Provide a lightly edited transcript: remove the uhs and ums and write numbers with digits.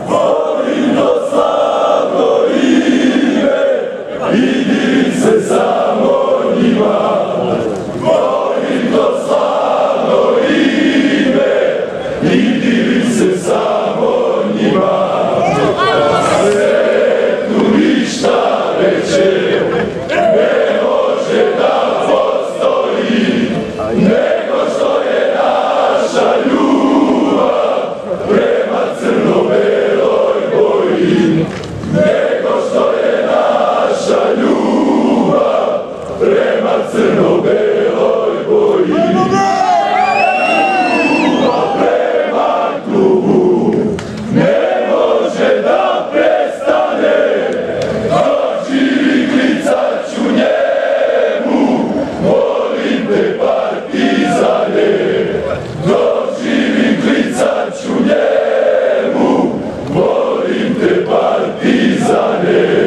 volim to slavno ime i divim se samo njima. Volim to slavno ime i divim se samo njima. Svetu ništa veće ne može da postoji, nego što je naša ljubav prema crno-beloj boji. Nego što je naša ljubav prema crno-beloj boji. Ljubav prema klubu ne može da prestane, dođi klicat ću njemu, volim te Partizane. Doživim klicat ću njemu, volim te Partizane.